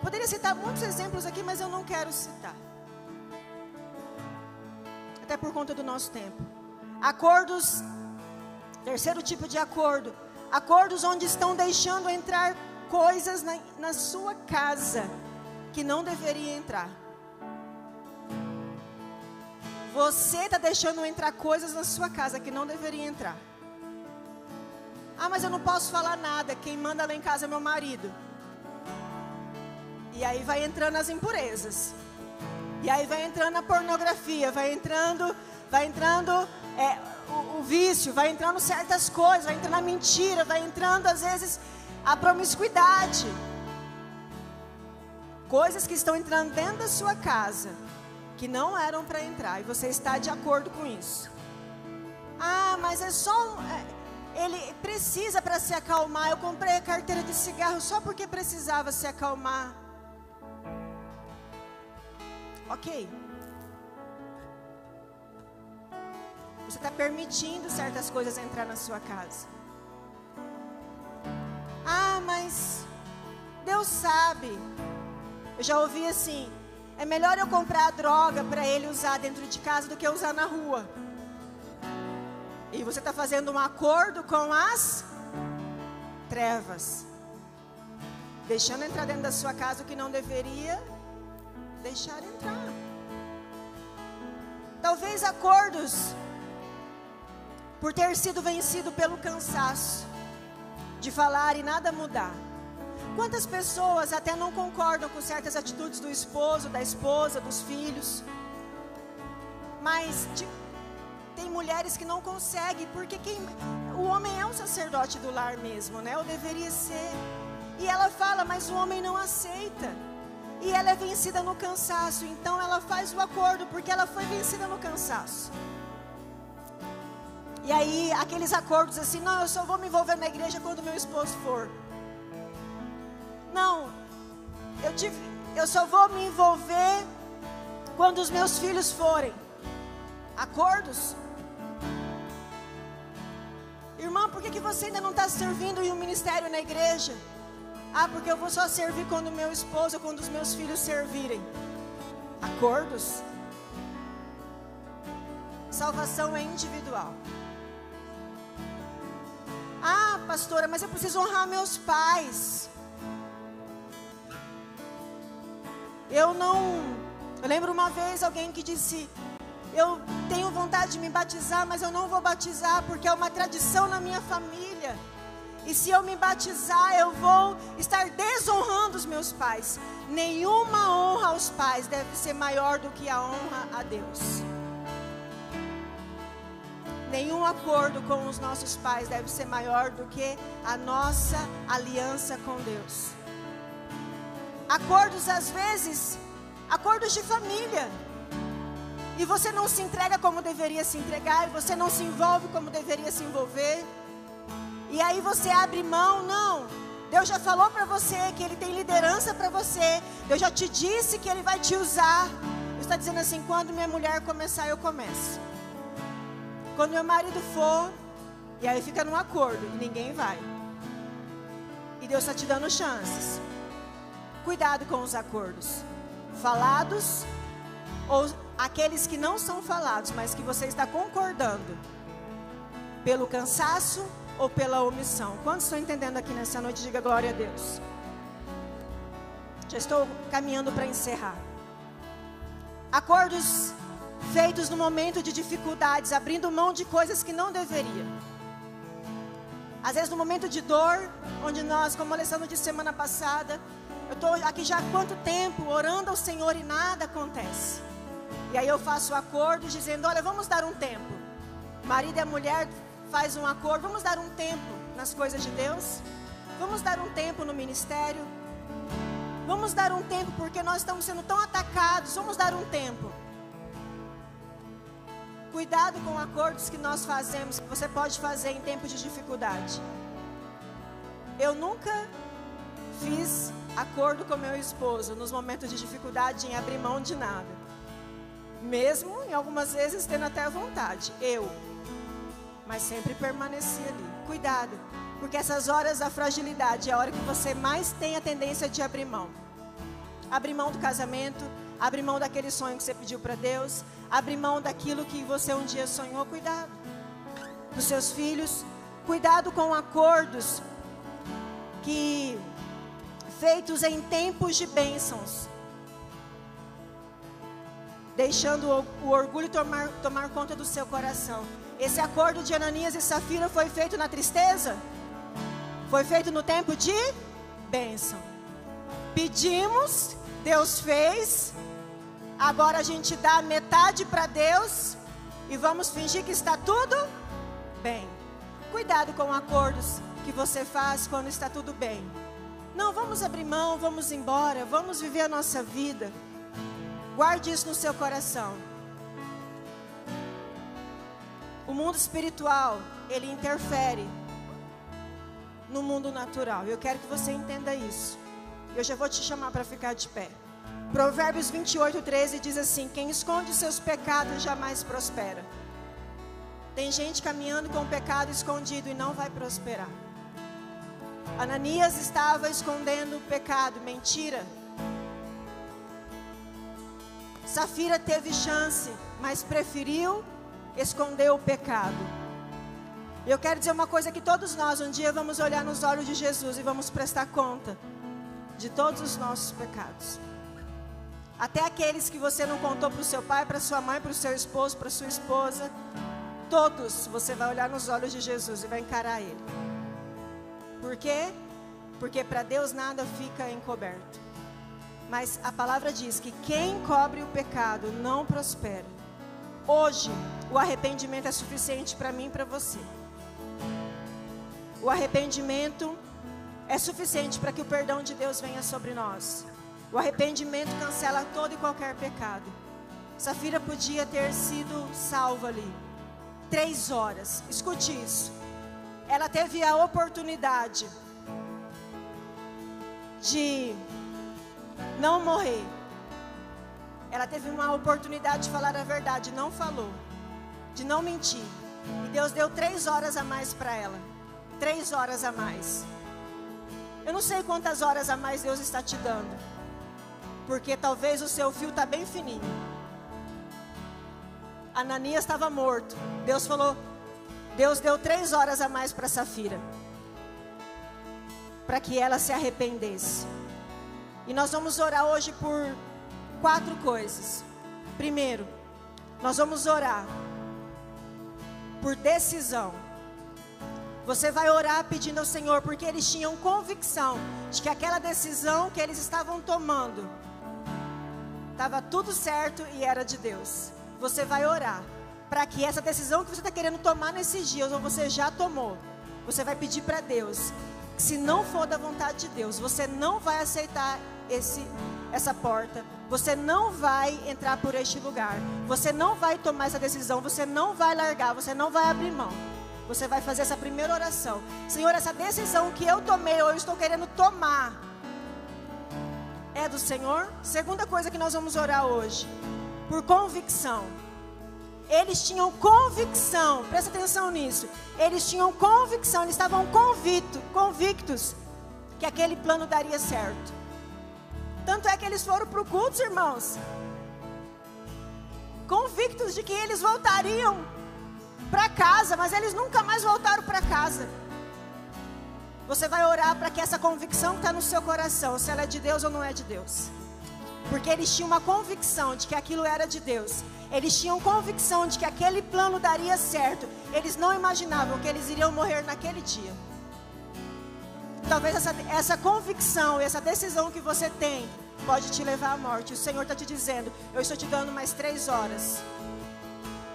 Poderia citar muitos exemplos aqui, mas eu não quero citar. por conta do nosso tempo. Acordos, terceiro tipo de acordo, acordos onde estão deixando entrar coisas na sua casa que não deveria entrar. Você está deixando entrar coisas na sua casa que não deveria entrar. Ah, mas eu não posso falar nada, quem manda lá em casa é meu marido. E aí vai entrando as impurezas. E aí vai entrando a pornografia, vai entrando o vício, vai entrando certas coisas, vai entrando a mentira, vai entrando às vezes a promiscuidade. Coisas que estão entrando dentro da sua casa, que não eram para entrar, e você está de acordo com isso. Ah, mas é só ele precisa para se acalmar. Eu comprei a carteira de cigarro só porque precisava se acalmar. Ok. Você está permitindo certas coisas entrar na sua casa. Ah, mas Deus sabe. Eu já ouvi assim: é melhor eu comprar a droga para ele usar dentro de casa do que usar na rua. E você está fazendo um acordo com as trevas, deixando entrar dentro da sua casa o que não deveria deixar entrar. Talvez acordos por ter sido vencido pelo cansaço de falar e nada mudar. Quantas pessoas até não concordam com certas atitudes do esposo, da esposa, dos filhos, mas tem mulheres que não conseguem, porque o homem é um sacerdote do lar mesmo, né? Ou deveria ser. E ela fala, mas o homem não aceita. E ela é vencida no cansaço, então ela faz o acordo, porque ela foi vencida no cansaço. E aí, aqueles acordos assim: não, eu só vou me envolver na igreja quando meu esposo for. Não, eu só vou me envolver quando os meus filhos forem. Acordos. Irmã, por que você ainda não está servindo em um ministério na igreja? Ah, porque eu vou só servir quando meu esposo, quando os meus filhos servirem. Acordos. Salvação é individual. Ah, pastora, mas eu preciso honrar meus pais. Eu lembro uma vez alguém que disse: eu tenho vontade de me batizar, mas eu não vou batizar porque é uma tradição na minha família. E se eu me batizar, eu vou estar desonrando os meus pais. Nenhuma honra aos pais deve ser maior do que a honra a Deus. Nenhum acordo com os nossos pais deve ser maior do que a nossa aliança com Deus. Acordos, às vezes, acordos de família. E você não se entrega como deveria se entregar, e você não se envolve como deveria se envolver. E aí você abre mão. Não, Deus já falou para você que Ele tem liderança para você. Deus já te disse que Ele vai te usar. Ele está dizendo assim: quando minha mulher começar, eu começo. Quando meu marido for, e aí fica num acordo, e ninguém vai. E Deus está te dando chances. Cuidado com os acordos falados, ou aqueles que não são falados, mas que você está concordando pelo cansaço ou pela omissão. Quantos estão entendendo aqui nessa noite? Diga glória a Deus. Já estou caminhando para encerrar. Acordos feitos no momento de dificuldades, abrindo mão de coisas que não deveria. Às vezes no momento de dor, onde nós, como a Alessandra disse semana passada, eu estou aqui já há quanto tempo orando ao Senhor e nada acontece. E aí eu faço acordos dizendo: olha, vamos dar um tempo. O marido e a mulher faz um acordo: vamos dar um tempo nas coisas de Deus. Vamos dar um tempo no ministério. Vamos dar um tempo porque nós estamos sendo tão atacados. Vamos dar um tempo. Cuidado com acordos que nós fazemos, que você pode fazer em tempos de dificuldade. Eu nunca fiz acordo com meu esposo nos momentos de dificuldade em abrir mão de nada. Mesmo em algumas vezes tendo até vontade. Mas sempre permaneci ali. Cuidado, porque essas horas da fragilidade é a hora que você mais tem a tendência de abrir mão. Abrir mão do casamento, Abre mão daquele sonho que você pediu para Deus. Abre mão daquilo que você um dia sonhou. Cuidado dos seus filhos. Cuidado com acordos que feitos em tempos de bênçãos, deixando o orgulho tomar conta do seu coração. Esse acordo de Ananias e Safira foi feito na tristeza? Foi feito no tempo de bênção. Pedimos, Deus fez. Agora a gente dá metade para Deus e vamos fingir que está tudo bem. Cuidado com acordos que você faz quando está tudo bem. Não, vamos abrir mão, vamos embora, vamos viver a nossa vida. Guarde isso no seu coração. O mundo espiritual, ele interfere no mundo natural. Eu quero que você entenda isso. Eu já vou te chamar para ficar de pé. Provérbios 28:13 diz assim: quem esconde seus pecados jamais prospera. Tem gente caminhando com o pecado escondido e não vai prosperar. Ananias estava escondendo o pecado, mentira. Safira teve chance, mas preferiu esconder o pecado. Eu quero dizer uma coisa, que todos nós um dia vamos olhar nos olhos de Jesus e vamos prestar conta de todos os nossos pecados. Até aqueles que você não contou para o seu pai, para sua mãe, para o seu esposo, para sua esposa. Todos você vai olhar nos olhos de Jesus e vai encarar Ele. Por quê? Porque para Deus nada fica encoberto. Mas a palavra diz que quem encobre o pecado não prospera. Hoje, o arrependimento é suficiente para mim e para você. O arrependimento é suficiente para que o perdão de Deus venha sobre nós. O arrependimento cancela todo e qualquer pecado. Safira podia ter sido salva ali. 3 horas. Escute isso. Ela teve a oportunidade de não morrer. Ela teve uma oportunidade de falar a verdade, não falou. De não mentir. E Deus deu 3 horas a mais para ela. 3 horas a mais. Eu não sei quantas horas a mais Deus está te dando. Porque talvez o seu fio está bem fininho. Ananias estava morto. Deus deu 3 horas a mais para Safira. Para que ela se arrependesse. E nós vamos orar hoje por 4 coisas. Primeiro, nós vamos orar por decisão. Você vai orar pedindo ao Senhor, porque eles tinham convicção de que aquela decisão que eles estavam tomando estava tudo certo e era de Deus. Você vai orar para que essa decisão que você está querendo tomar nesses dias, ou você já tomou, você vai pedir para Deus que, se não for da vontade de Deus, você não vai aceitar essa porta, você não vai entrar por este lugar, você não vai tomar essa decisão, você não vai largar, você não vai abrir mão. Você vai fazer essa primeira oração. Senhor, essa decisão que eu tomei ou eu estou querendo tomar é do Senhor? Segunda coisa que nós vamos orar hoje, por convicção. Eles tinham convicção, presta atenção nisso. Eles tinham convicção, eles estavam convictos que aquele plano daria certo. Tanto é que eles foram para o culto, irmãos, convictos de que eles voltariam para casa, mas eles nunca mais voltaram para casa. Você vai orar para que essa convicção que está no seu coração, se ela é de Deus ou não é de Deus. Porque eles tinham uma convicção de que aquilo era de Deus. Eles tinham convicção de que aquele plano daria certo. Eles não imaginavam que eles iriam morrer naquele dia. Talvez essa convicção, essa decisão que você tem, pode te levar à morte. O Senhor está te dizendo, eu estou te dando mais 3 horas.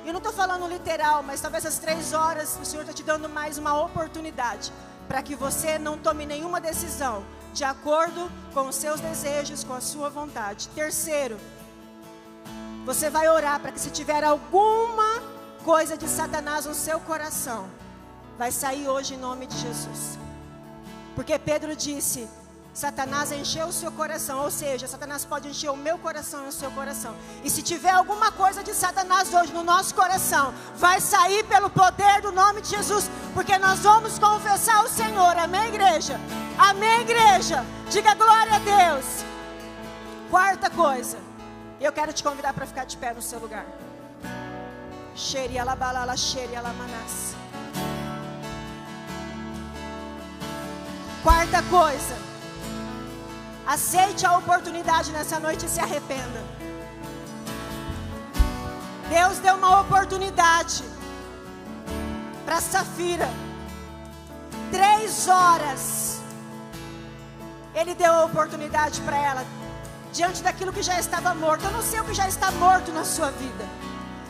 Eu não estou falando literal, mas talvez essas 3 horas, o Senhor está te dando mais uma oportunidade, para que você não tome nenhuma decisão de acordo com os seus desejos, com a sua vontade. Terceiro, você vai orar para que, se tiver alguma coisa de Satanás no seu coração, vai sair hoje em nome de Jesus. Porque Pedro disse, Satanás encheu o seu coração, ou seja, Satanás pode encher o meu coração e o seu coração. E se tiver alguma coisa de Satanás hoje no nosso coração, vai sair pelo poder do nome de Jesus, porque nós vamos confessar o Senhor. Amém, igreja? Amém, igreja? Diga glória a Deus. Quarta coisa, E eu quero te convidar para ficar de pé no seu lugar. Quarta coisa, aceite a oportunidade nessa noite e se arrependa. Deus deu uma oportunidade para Safira. 3 horas Ele deu a oportunidade para ela, diante daquilo que já estava morto. Eu não sei o que já está morto na sua vida.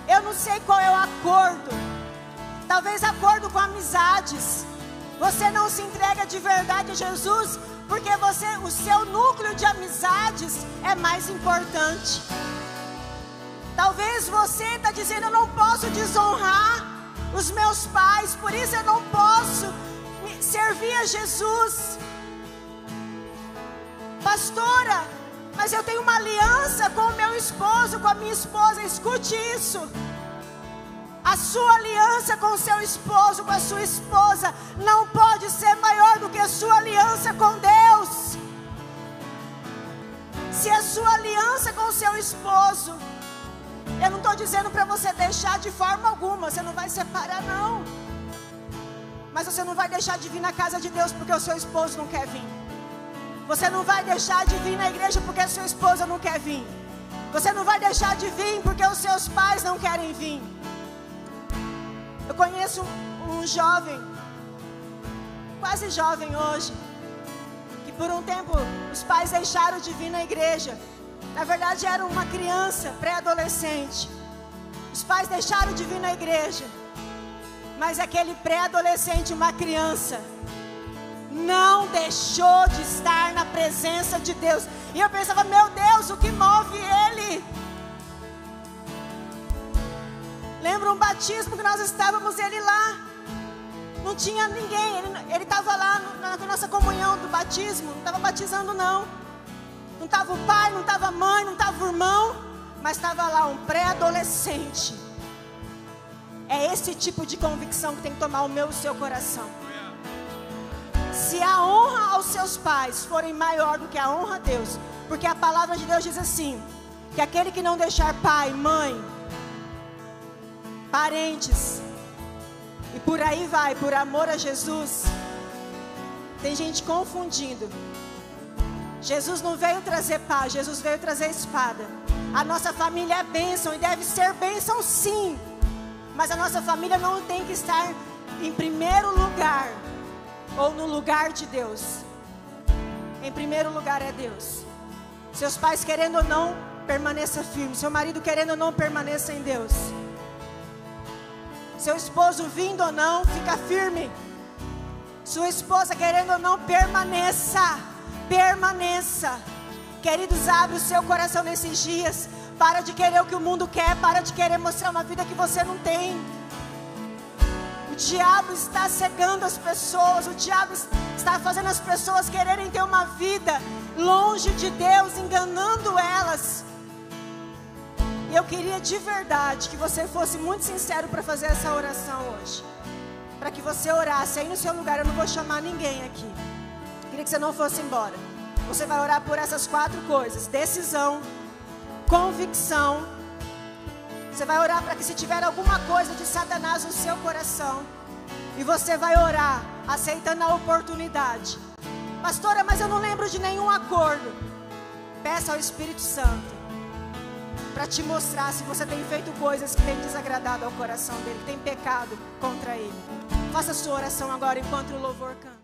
Eu não sei qual é o acordo. Talvez acordo com amizades. Você não se entrega de verdade a Jesus porque o seu núcleo de amizades é mais importante. Talvez você está dizendo: eu não posso desonrar os meus pais, por isso eu não posso servir a Jesus. Pastora, mas eu tenho uma aliança com o meu esposo, com a minha esposa. Escute isso. A sua aliança com o seu esposo, com a sua esposa, não pode ser maior do que a sua aliança com Deus. Se a sua aliança com o seu esposo, eu não estou dizendo para você deixar de forma alguma, você não vai separar não. Mas você não vai deixar de vir na casa de Deus porque o seu esposo não quer vir. Você não vai deixar de vir na igreja porque a sua esposa não quer vir. Você não vai deixar de vir porque os seus pais não querem vir. Eu conheço um jovem, quase jovem hoje, que por um tempo os pais deixaram de vir na igreja. Na verdade era uma criança, pré-adolescente. Os pais deixaram de vir na igreja. Mas aquele pré-adolescente, uma criança, não deixou de estar na presença de Deus. E eu pensava: meu Deus, o que move ele? Lembra um batismo que nós estávamos, ele lá, não tinha ninguém, ele estava lá na nossa comunhão do batismo, não estava batizando não. Não estava o pai, não estava a mãe, não estava o irmão, mas estava lá um pré-adolescente. É esse tipo de convicção que tem que tomar o meu e o seu coração. Se a honra aos seus pais forem maior do que a honra a Deus, porque a palavra de Deus diz assim, que aquele que não deixar pai, mãe, parentes, e por aí vai, por amor a Jesus, tem gente confundindo. Jesus não veio trazer paz, Jesus veio trazer espada. A nossa família é bênção e deve ser bênção sim, mas a nossa família não tem que estar em primeiro lugar, ou no lugar de Deus. Em primeiro lugar é Deus. Seus pais querendo ou não, permaneça firme. Seu marido querendo ou não, permaneça em Deus. Seu esposo vindo ou não, fica firme. Sua esposa querendo ou não, permaneça. Permaneça. Queridos, abre o seu coração nesses dias. Para de querer o que o mundo quer. Para de querer mostrar uma vida que você não tem. O diabo está cegando as pessoas. O diabo está fazendo as pessoas quererem ter uma vida longe de Deus, enganando elas. E eu queria de verdade que você fosse muito sincero para fazer essa oração hoje. Para que você orasse aí no seu lugar. Eu não vou chamar ninguém aqui. Eu queria que você não fosse embora. Você vai orar por essas 4 coisas: decisão, convicção. Você vai orar para que, se tiver alguma coisa de Satanás no seu coração, e você vai orar aceitando a oportunidade. Pastora, mas eu não lembro de nenhum acordo. Peça ao Espírito Santo para te mostrar se você tem feito coisas que têm desagradado ao coração dele, que tem pecado contra ele. Faça a sua oração agora enquanto o louvor canta.